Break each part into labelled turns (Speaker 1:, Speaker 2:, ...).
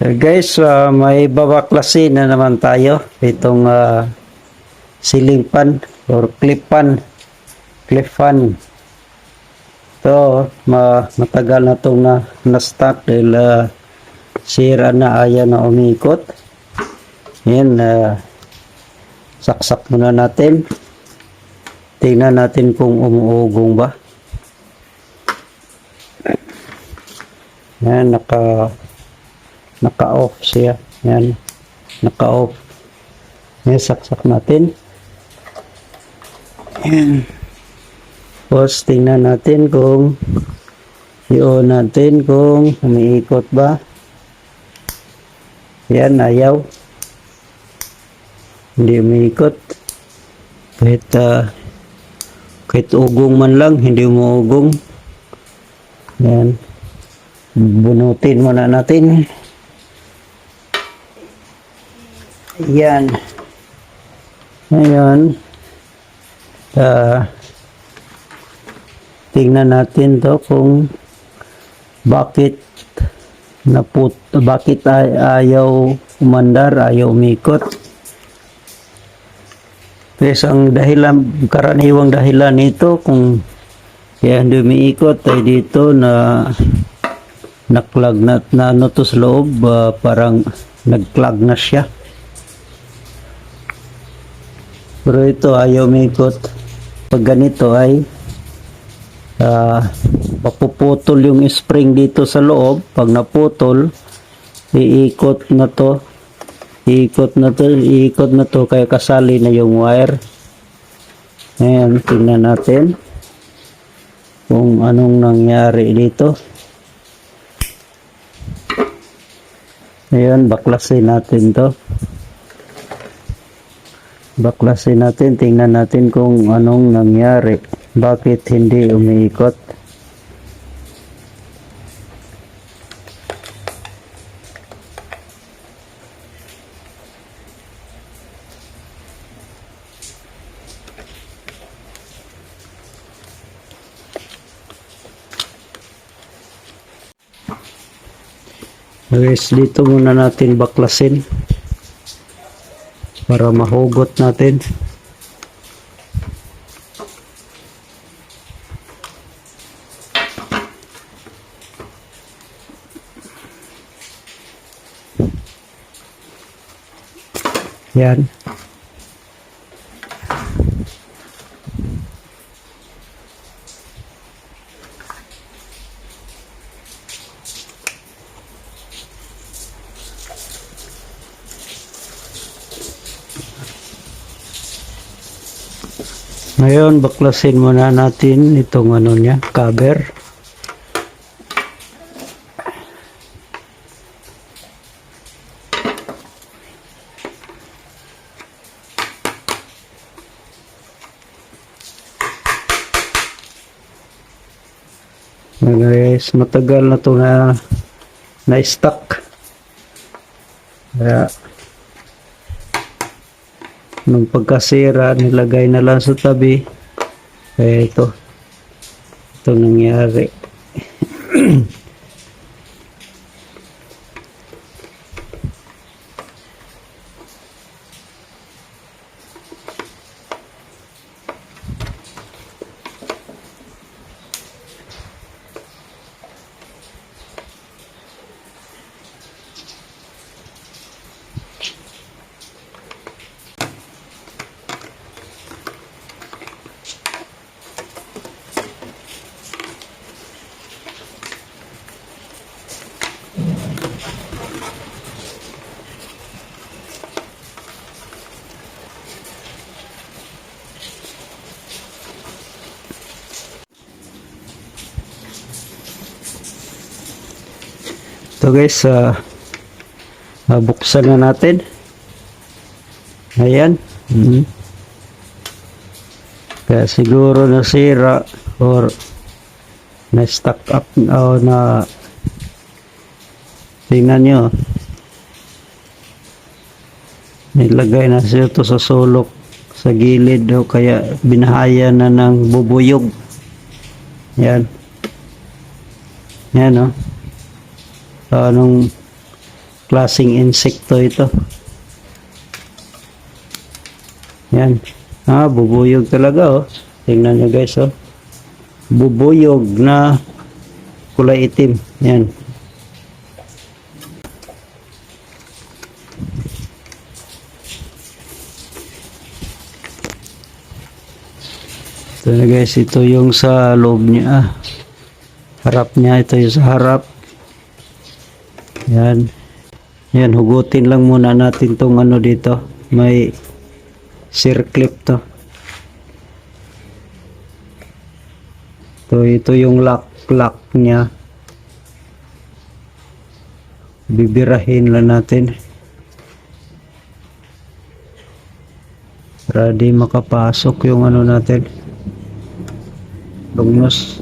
Speaker 1: Guys, may babaklasin na naman tayo. Itong ceiling fan or clip fan. Clip fan. Ito, matagal na itong na-stock dahil sira na, ayaw na umikot. Yan, saksak muna natin. Tingnan natin kung umuugong ba. Yan, naka-off siya. Yan, naka-off. Yan, saksak natin. Yan. Tapos, tingnan natin kung i-on natin kung umiikot ba. Yan, ayaw. Hindi umiikot. Kahit ugong man lang, hindi umuugong. Yan. Bunutin muna natin. Yan. Ngayon, tingnan natin to kung bakit ayaw umandar, ayaw umikot. Kasi ang dahilan, karaniwang dahilan nito kung kaya hindi umiikot ay dito na naklag na ano to sa loob, parang nagklag na siya. Pero ito ayaw umikot. Pag ganito ay mapuputol yung spring dito sa loob. Pag naputol, iikot na to, kaya kasali na yung wire. Ayan, tingnan natin kung anong nangyari dito. Ayan, baklasin natin to. Baklasin natin, tingnan natin kung anong nangyari. Bakit hindi umiikot? Guys, dito muna natin baklasin para mahugot natin. Yan. Ngayon, baklasin muna natin itong ano niya, cover. Guys, matagal na ito na-stuck. Kaya, nung pagkasira, nilagay na lang sa tabi. Kaya ito nangyari. So guys, buksan na natin. Ayan. Kaya siguro nasira or na-stuck up o na tingnan nyo. Nilagay na siya ito sa sulok sa gilid o kaya binahaya na ng bubuyog. Yan. Yan o. Nung klaseng insekto ito. Yan. Bubuyog talaga oh. Tingnan nyo guys oh. Bubuyog na kulay itim. Yan. Ito na guys, ito yung sa loob niya. Harap niya, ito yung sa harap. Yan. Yan, hugutin lang muna natin tong ano dito. May circlip to. Ito yung lock niya. Bibirahin lang natin. Para di makapasok yung ano natin. Lugnos.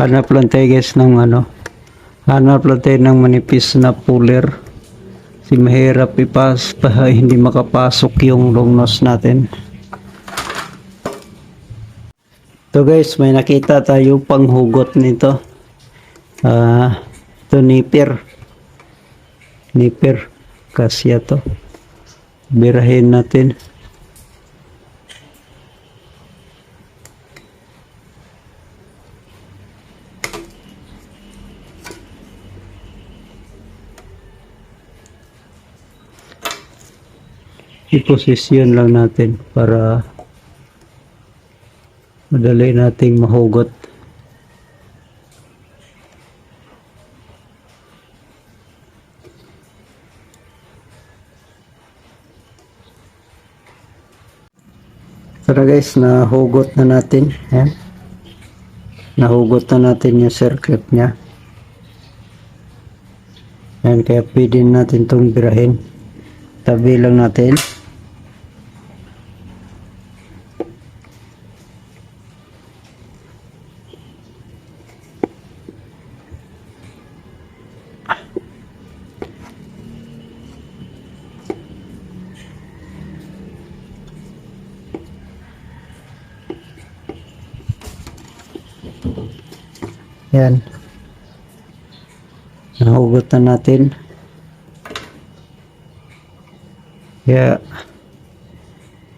Speaker 1: Hanap lang tayo guys ng ano. Hanap lang tayo ng manipis na puller. Kasi mahirap hindi makapasok yung long nose natin. Ito guys, may nakita tayo panghugot nito. Ito nipper. Nipper. Kasya to. Birahin natin. I-posisyon lang natin para madali nating mahugot. Tara guys, nahugot na natin. Yan. Nahugot na natin yung circlip niya. Yan, kaya pwede natin itong birahin. Tabi lang natin. Yan. Nahugot na natin. Kaya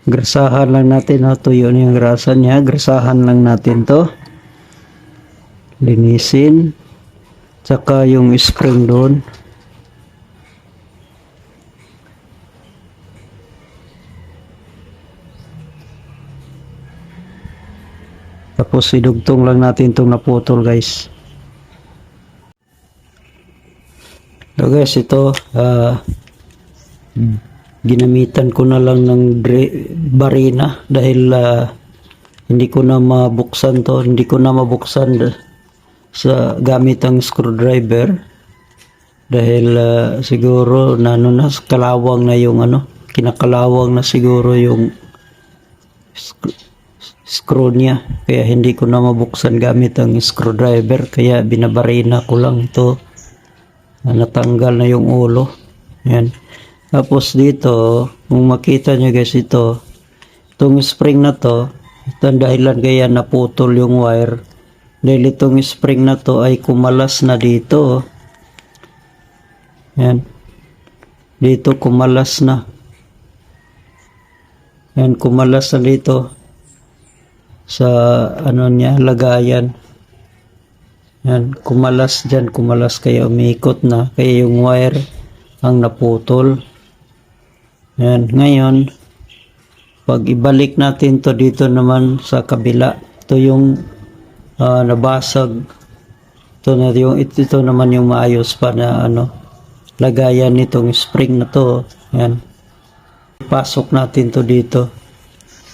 Speaker 1: grasahan lang natin. Tuyo na yung grasa niya. Grasahan lang natin to. Linisin. Tsaka yung spring doon. Tapos idugtong lang natin itong naputol guys. So guys, ito ginamitan ko na lang ng barina dahil hindi ko na mabuksan to. Hindi ko na mabuksan sa gamit ang screwdriver dahil siguro na kalawang na yung kinakalawang na siguro yung screw niya, kaya hindi ko na mabuksan gamit ang screwdriver, kaya binabarina ko lang ito. Natanggal na yung ulo. Yan. Tapos dito, kung makita nyo guys, itong spring na to, ito ang dahilan kaya naputol yung wire dahil itong spring na to ay kumalas na dito. Yan. Dito kumalas na. Yan, kumalas na dito sa niya, lagayan. Yan, kumalas dyan, kumalas, kaya umiikot na, kaya yung wire ang naputol. Yan, ngayon pag ibalik natin to dito naman sa kabila, ito yung nabasag, ito naman yung maayos pa na lagayan nitong spring na to. Yan, pasok natin to dito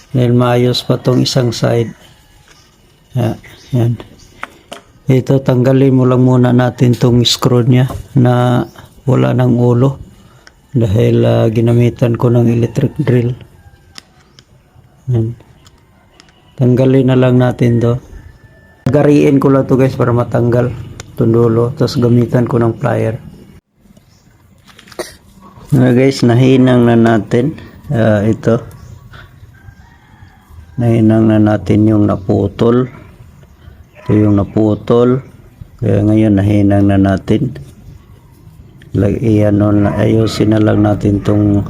Speaker 1: dahil maayos pa tong isang side. Yan. Ito, tanggalin mo lang muna natin tong screw niya na wala ng ulo dahil ginamitan ko ng electric drill. Yan. Tanggalin na lang natin to. Gariin ko lang to guys para matanggal. itong dulo, tapos gamitan ko ng plier. Guys, nahinang na natin ito. Nahinang na natin yung naputol. Ito yung naputol. Kaya ngayon nahinang na natin. Ayusin na lang natin tong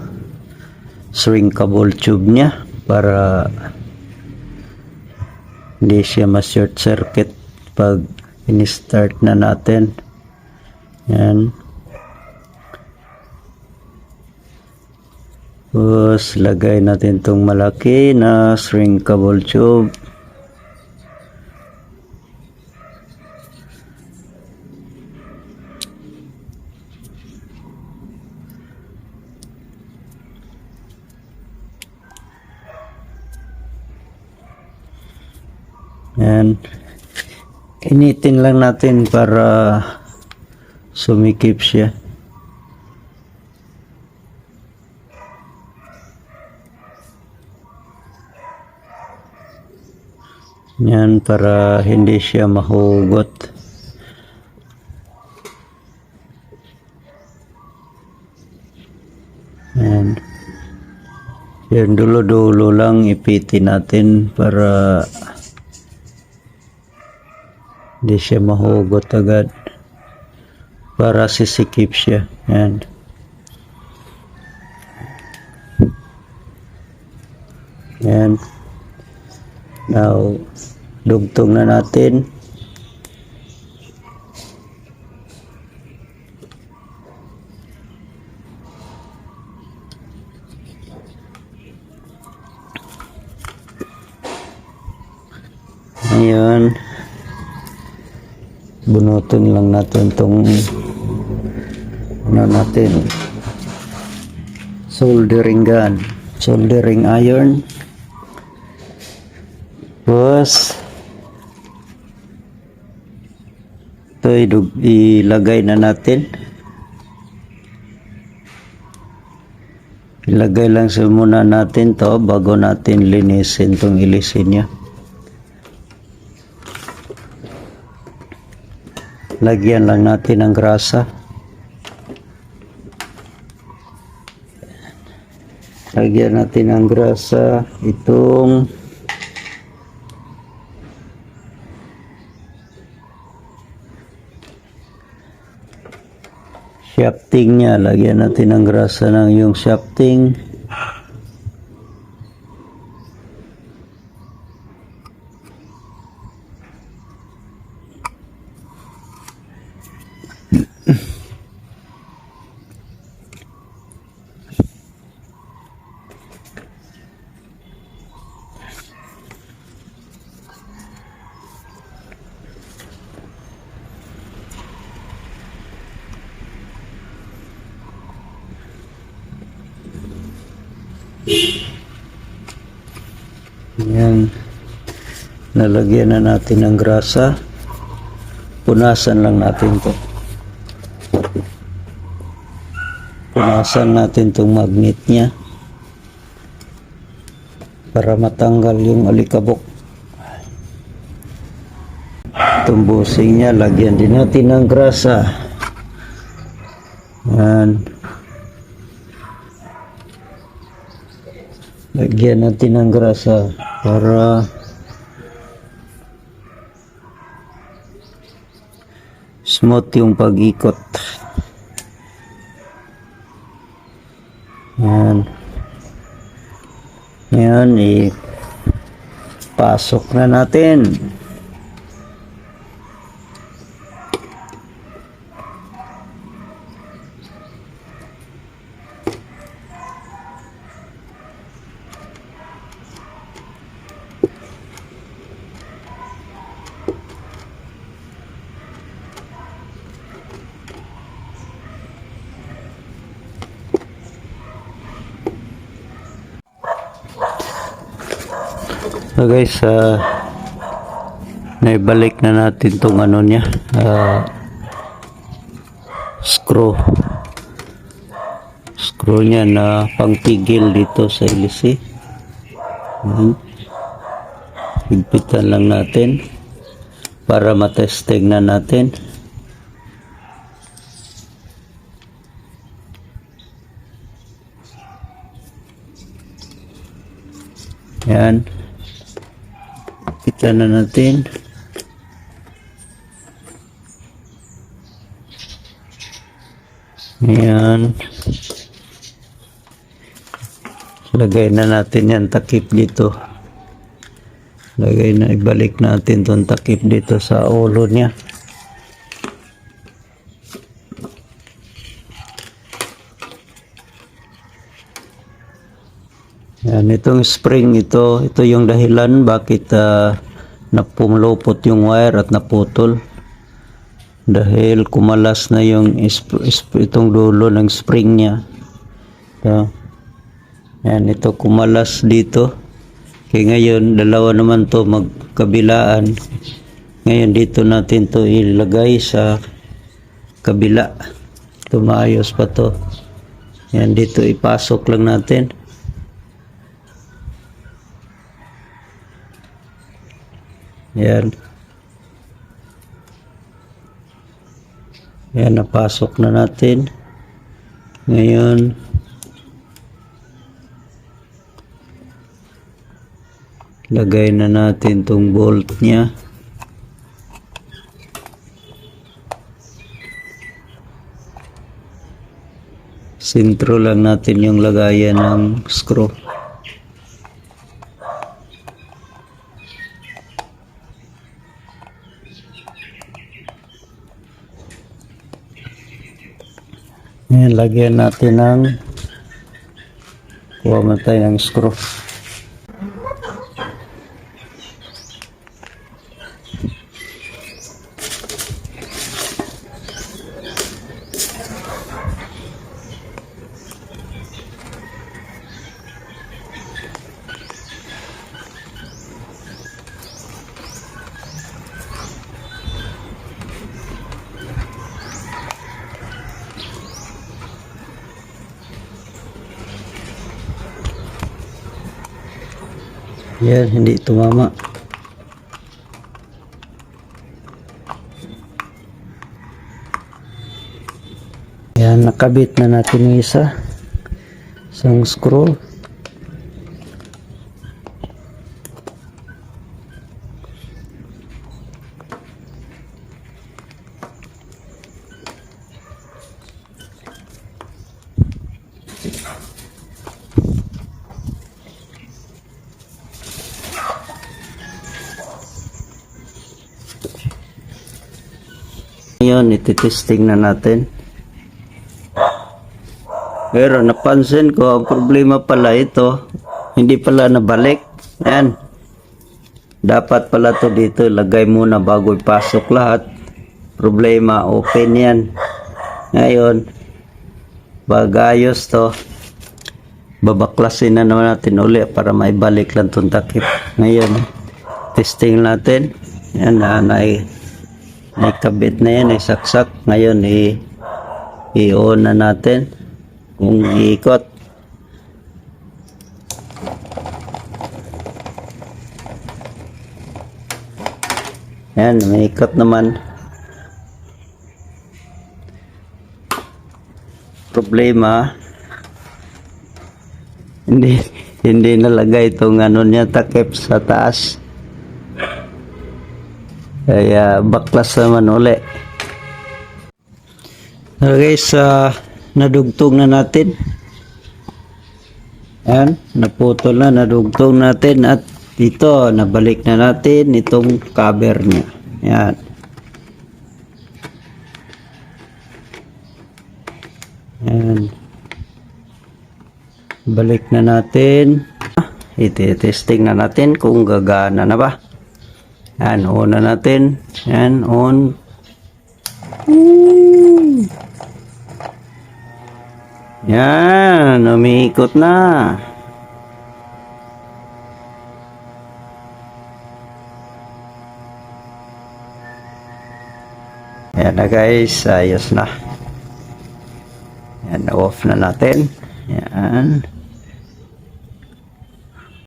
Speaker 1: shrinkable tube niya para hindi siya ma-short circuit pag in-start na natin. Yan. Tapos lagay natin tong malaki na shrinkable tube. Yan. Initin lang natin para sumikip siya. Yan, para hindi siya mahugot. Yan. Yan, dulo-dulo lang ipitin natin para hindi siya mahugot agad. Para sisikip siya. Yan. Yan. Now, dugtong na natin. Ngayon, bunutin lang natin tong soldering gun, soldering iron. Tapos ito ilagay na natin. Ilagay lang muna natin to bago natin linisin tong ilisin niya. Lagyan lang natin ng grasa. Lagyan natin ng grasa itong shafting niya. Lagyan natin ng grasa ng yung shafting. Yan. Nalagyan na natin ng grasa. Punasan lang natin to. Punasan natin tong magnet niya para matanggal yung alikabok. Itong busing niya, lagyan din natin ng grasa. Yan. Lagyan natin ng grasa para smooth yung pag-ikot. Yan. Yan, ipasok na natin. So guys, naibalik na natin tong ano niya, screw niya na pangtigil dito sa ilisi. Higpitan lang natin para matesting na natin Yan. Kita na natin. Yan. Lagay na natin yan takip dito. Lagay na, ibalik natin tong takip dito sa ulo niya. Yan, itong spring ito yung dahilan bakit napumulupot yung wire at naputol. Dahil kumalas na yung itong dulo ng spring niya. So, yan, ito kumalas dito. Kaya ngayon, dalawa naman to magkabilaan. Ngayon, dito natin to ilagay sa kabila. Ito maayos pa to. Yan, dito ipasok lang natin. Yan. Yan, napasok na natin. Ngayon, lagay na natin tong bolt niya. Sintro lang natin yung lagayan ng screw. Ayan, lagyan natin ng kuha mo tayo ng screw. Yan, hindi tumama. Yan, nakabit na natin yung isang screw. Ngayon, ititesting na natin. Pero napansin ko, ang problema pala ito, hindi pala nabalik. Yan. Dapat pala to dito, lagay muna bago ipasok lahat. Problema, open yan. Ngayon, bagayos to, babaklasin na naman natin uli para maibalik lang itong takip. Ngayon, testing natin. Yan, nakabit na yan, saksak. Ngayon, i-on na natin kung iikot. Yan, may ikot naman. Problema, hindi nalagay itong ano niya, takip sa taas. Kaya baklas naman uli. Guys, nadugtong na natin. Yan, naputol na, nadugtong natin. At dito, nabalik na natin itong cover niya. Yan. Yan. Balik na natin. Iti-testing na natin kung gagana na ba. Yan, on na natin. Yan, on. Yan, umiikot na. Yan na guys, ayos na. Yan, off na natin. Yan.